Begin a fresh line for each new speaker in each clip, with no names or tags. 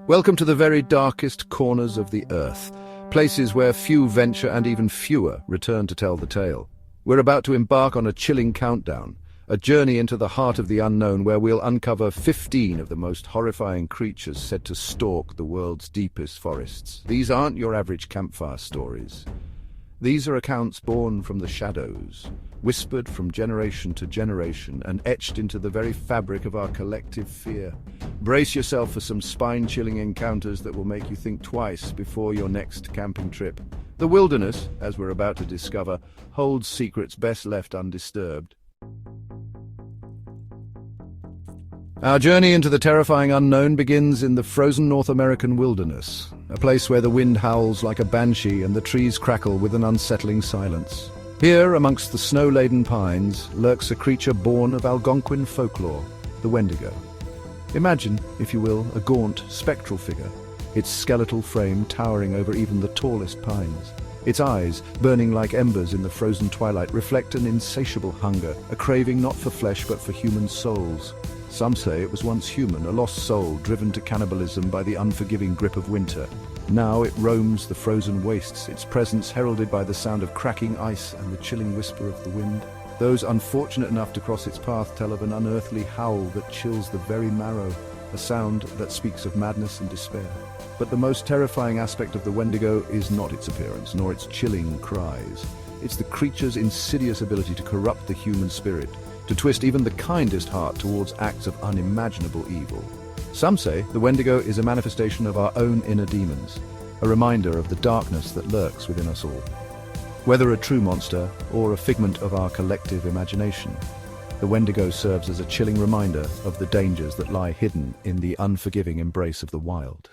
Welcome to the very darkest corners of the earth, places where few venture and even fewer return to tell the tale. We're about to embark on a chilling countdown, a journey into the heart of the unknown where we'll uncover 15 of the most horrifying creatures said to stalk the world's deepest forests. These aren't your average campfire stories. These are accounts born from the shadows, whispered from generation to generation and etched into the very fabric of our collective fear. Brace yourself for some spine-chilling encounters that will make you think twice before your next camping trip. The wilderness, as we're about to discover, holds secrets best left undisturbed. Our journey into the terrifying unknown begins in the frozen North American wilderness, a place where the wind howls like a banshee and the trees crackle with an unsettling silence. Here, amongst the snow-laden pines, lurks a creature born of Algonquin folklore, the Wendigo. Imagine, if you will, a gaunt, spectral figure, its skeletal frame towering over even the tallest pines. Its eyes, burning like embers in the frozen twilight, reflect an insatiable hunger, a craving not for flesh but for human souls. Some say it was once human, a lost soul driven to cannibalism by the unforgiving grip of winter. Now it roams the frozen wastes, its presence heralded by the sound of cracking ice and the chilling whisper of the wind. Those unfortunate enough to cross its path tell of an unearthly howl that chills the very marrow, a sound that speaks of madness and despair. But the most terrifying aspect of the Wendigo is not its appearance, nor its chilling cries. It's the creature's insidious ability to corrupt the human spirit, to twist even the kindest heart towards acts of unimaginable evil. Some say the Wendigo is a manifestation of our own inner demons, a reminder of the darkness that lurks within us all. Whether a true monster or a figment of our collective imagination, the Wendigo serves as a chilling reminder of the dangers that lie hidden in the unforgiving embrace of the wild.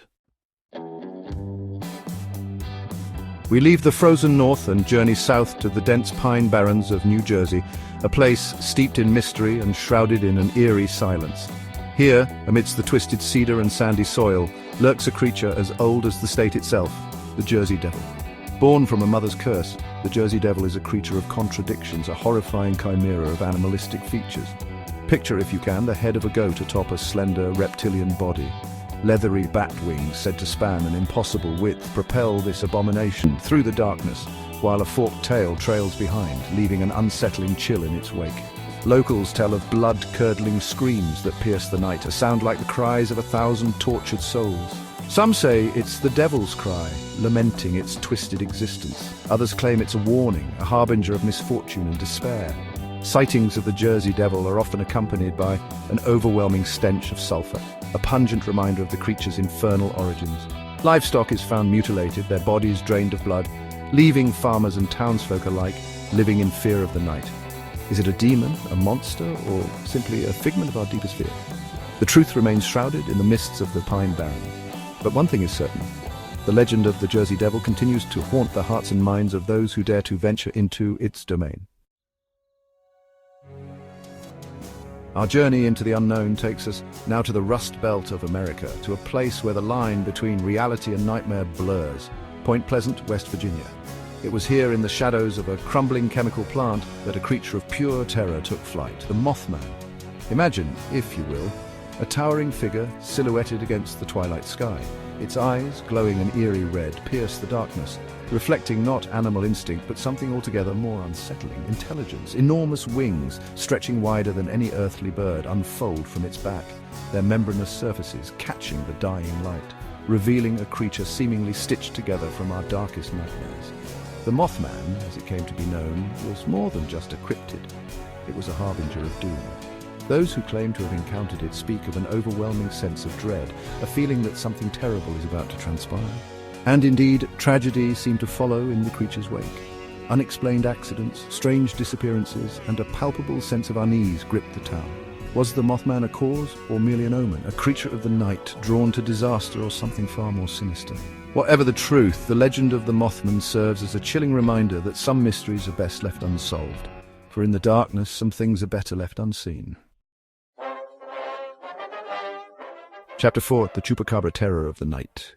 We leave the frozen north and journey south to the dense pine barrens of New Jersey, a place steeped in mystery and shrouded in an eerie silence. Here, amidst the twisted cedar and sandy soil, lurks a creature as old as the state itself, the Jersey Devil. Born from a mother's curse, the Jersey Devil is a creature of contradictions, a horrifying chimera of animalistic features. Picture, if you can, the head of a goat atop a slender reptilian body. Leathery bat wings said to span an impossible width propel this abomination through the darkness, while a forked tail trails behind, leaving an unsettling chill in its wake. Locals tell of blood-curdling screams that pierce the night, a sound like the cries of 1,000 tortured souls. Some say it's the devil's cry, lamenting its twisted existence. Others claim it's a warning, a harbinger of misfortune and despair. Sightings of the Jersey Devil are often accompanied by an overwhelming stench of sulfur, a pungent reminder of the creature's infernal origins. Livestock is found mutilated, their bodies drained of blood, leaving farmers and townsfolk alike living in fear of the night. Is it a demon, a monster, or simply a figment of our deepest fear? The truth remains shrouded in the mists of the pine barrens. But one thing is certain. The legend of the Jersey Devil continues to haunt the hearts and minds of those who dare to venture into its domain. Our journey into the unknown takes us now to the Rust Belt of America, to a place where the line between reality and nightmare blurs, Point Pleasant, West Virginia. It was here in the shadows of a crumbling chemical plant that a creature of pure terror took flight, the Mothman. Imagine, if you will, a towering figure silhouetted against the twilight sky. Its eyes, glowing an eerie red, pierce the darkness, reflecting not animal instinct but something altogether more unsettling: intelligence. Enormous wings, stretching wider than any earthly bird, unfold from its back, their membranous surfaces catching the dying light, revealing a creature seemingly stitched together from our darkest nightmares. The Mothman, as it came to be known, was more than just a cryptid. It was a harbinger of doom. Those who claim to have encountered it speak of an overwhelming sense of dread, a feeling that something terrible is about to transpire. And indeed, tragedy seemed to follow in the creature's wake. Unexplained accidents, strange disappearances, and a palpable sense of unease gripped the town. Was the Mothman a cause, or merely an omen, a creature of the night, drawn to disaster, or something far more sinister? Whatever the truth, the legend of the Mothman serves as a chilling reminder that some mysteries are best left unsolved. For in the darkness, some things are better left unseen. Chapter 4, The Chupacabra Terror of the Night.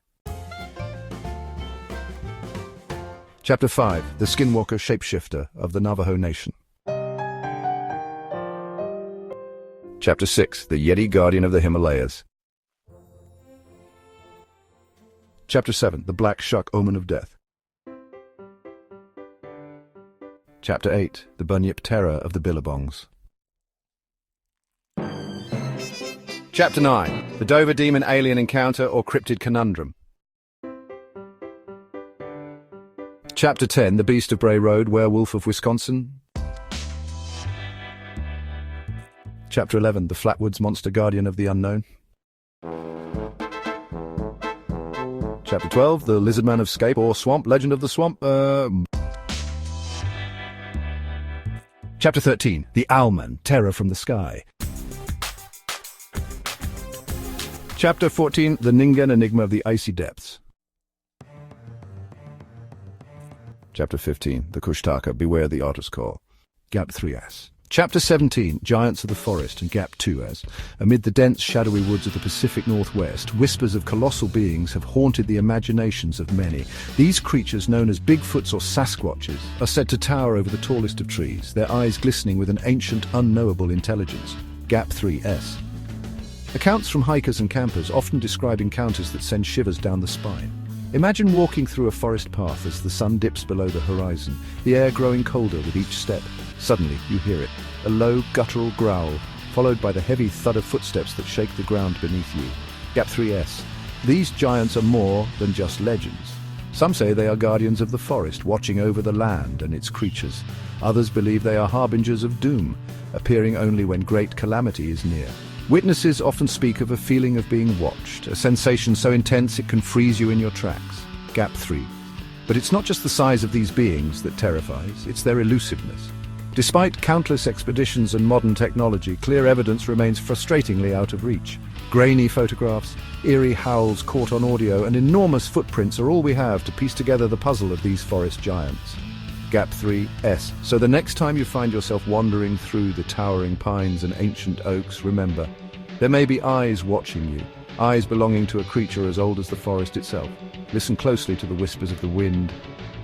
Chapter 5, The Skinwalker Shapeshifter of the Navajo Nation. Chapter 6, The Yeti Guardian of the Himalayas. Chapter 7, The Black Shuck Omen of Death. Chapter 8, The Bunyip Terror of the Billabongs. Chapter 9, The Dover Demon Alien Encounter or Cryptid Conundrum. Chapter 10, The Beast of Bray Road, Werewolf of Wisconsin. Chapter 11, The Flatwoods Monster Guardian of the Unknown. Chapter 12, The Lizardman of Scape or Swamp, Legend of the Swamp. Chapter 13, The Owlman, Terror from the Sky. Chapter 14, The Ningen Enigma of the Icy Depths. Chapter 15, The Kushtaka, Beware the Otter's Call. Gap 3S. Chapter 17, Giants of the Forest and Gap 2S. Amid the dense, shadowy woods of the Pacific Northwest, whispers of colossal beings have haunted the imaginations of many. These creatures, known as Bigfoots or Sasquatches, are said to tower over the tallest of trees, their eyes glistening with an ancient, unknowable intelligence. Gap 3S. Accounts from hikers and campers often describe encounters that send shivers down the spine. Imagine walking through a forest path as the sun dips below the horizon, the air growing colder with each step. Suddenly, you hear it, a low, guttural growl, followed by the heavy thud of footsteps that shake the ground beneath you. Gap 3S. These giants are more than just legends. Some say they are guardians of the forest, watching over the land and its creatures. Others believe they are harbingers of doom, appearing only when great calamity is near. Witnesses often speak of a feeling of being watched, a sensation so intense it can freeze you in your tracks. Gap 3. But it's not just the size of these beings that terrifies, it's their elusiveness. Despite countless expeditions and modern technology, clear evidence remains frustratingly out of reach. Grainy photographs, eerie howls caught on audio, and enormous footprints are all we have to piece together the puzzle of these forest giants. Gap 3S. So the next time you find yourself wandering through the towering pines and ancient oaks, remember, there may be eyes watching you, eyes belonging to a creature as old as the forest itself. Listen closely to the whispers of the wind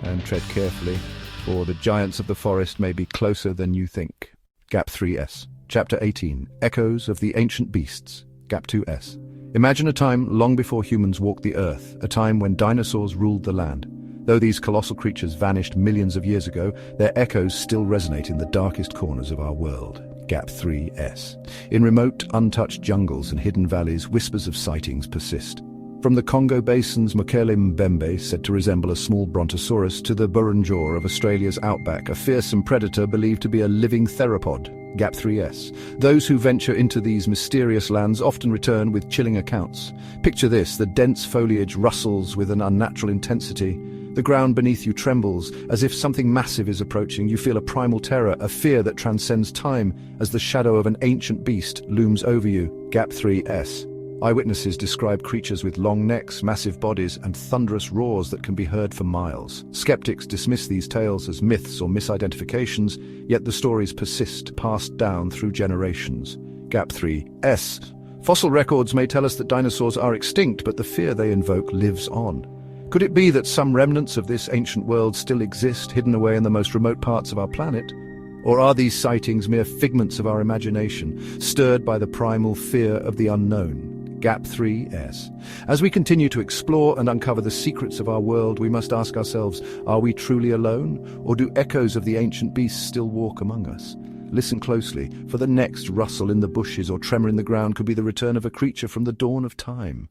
and tread carefully, for the giants of the forest may be closer than you think. Gap 3S. Chapter 18, Echoes of the Ancient Beasts. Gap 2S. Imagine a time long before humans walked the earth, a time when dinosaurs ruled the land. Though these colossal creatures vanished millions of years ago, their echoes still resonate in the darkest corners of our world. Gap 3S. In remote, untouched jungles and hidden valleys, whispers of sightings persist. From the Congo Basin's Mokele Mbembe, said to resemble a small brontosaurus, to the Burunjor of Australia's outback, a fearsome predator believed to be a living theropod. Gap 3S. Those who venture into these mysterious lands often return with chilling accounts. Picture this: the dense foliage rustles with an unnatural intensity. The ground beneath you trembles, as if something massive is approaching. You feel a primal terror, a fear that transcends time, as the shadow of an ancient beast looms over you. Gap 3S. Eyewitnesses describe creatures with long necks, massive bodies, and thunderous roars that can be heard for miles. Skeptics dismiss these tales as myths or misidentifications, yet the stories persist, passed down through generations. Gap 3S. Fossil records may tell us that dinosaurs are extinct, but the fear they invoke lives on. Could it be that some remnants of this ancient world still exist, hidden away in the most remote parts of our planet? Or are these sightings mere figments of our imagination, stirred by the primal fear of the unknown? Gap 3S. As we continue to explore and uncover the secrets of our world, we must ask ourselves, are we truly alone? Or do echoes of the ancient beasts still walk among us? Listen closely, for the next rustle in the bushes or tremor in the ground could be the return of a creature from the dawn of time.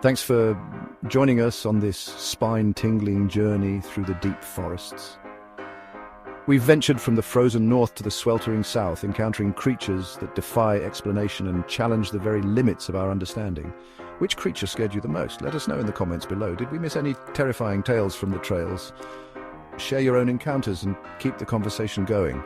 Thanks for joining us on this spine-tingling journey through the deep forests. We've ventured from the frozen north to the sweltering south, encountering creatures that defy explanation and challenge the very limits of our understanding. Which creature scared you the most? Let us know in the comments below. Did we miss any terrifying tales from the trails? Share your own encounters and keep the conversation going.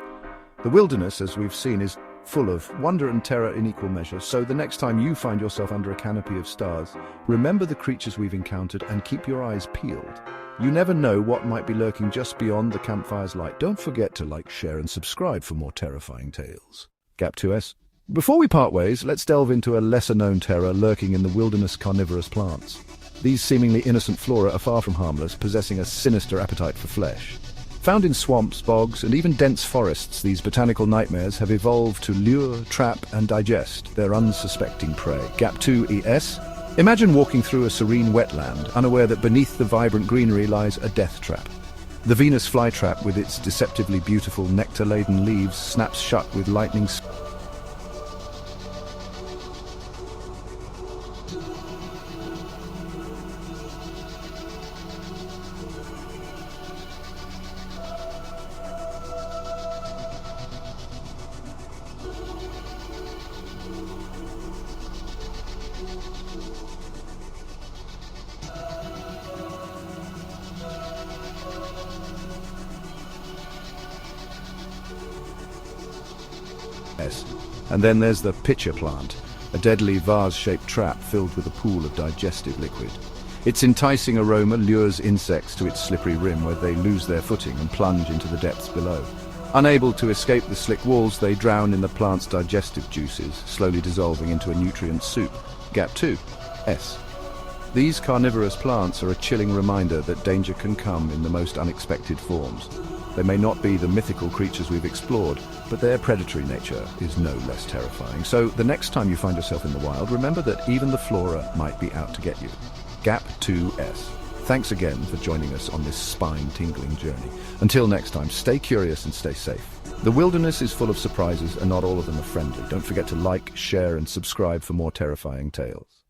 The wilderness, as we've seen, is full of wonder and terror in equal measure, so the next time you find yourself under a canopy of stars, remember the creatures we've encountered and keep your eyes peeled. You never know what might be lurking just beyond the campfire's light. Don't forget to like, share and subscribe for more terrifying tales. Gap 2S. Before we part ways, let's delve into a lesser-known terror lurking in the wilderness carnivorous plants. These seemingly innocent flora are far from harmless, possessing a sinister appetite for flesh. Found in swamps, bogs, and even dense forests, these botanical nightmares have evolved to lure, trap, and digest their unsuspecting prey. Gap 2ES. Imagine walking through a serene wetland, unaware that beneath the vibrant greenery lies a death trap. The Venus flytrap, with its deceptively beautiful nectar-laden leaves, snaps shut with lightning. And then there's the pitcher plant, a deadly vase-shaped trap filled with a pool of digestive liquid. Its enticing aroma lures insects to its slippery rim, where they lose their footing and plunge into the depths below. Unable to escape the slick walls, they drown in the plant's digestive juices, slowly dissolving into a nutrient soup. Gap 2. S. These carnivorous plants are a chilling reminder that danger can come in the most unexpected forms. They may not be the mythical creatures we've explored, but their predatory nature is no less terrifying. So the next time you find yourself in the wild, remember that even the flora might be out to get you. Gap 2S. Thanks again for joining us on this spine-tingling journey. Until next time, stay curious and stay safe. The wilderness is full of surprises, and not all of them are friendly. Don't forget to like, share, and subscribe for more terrifying tales.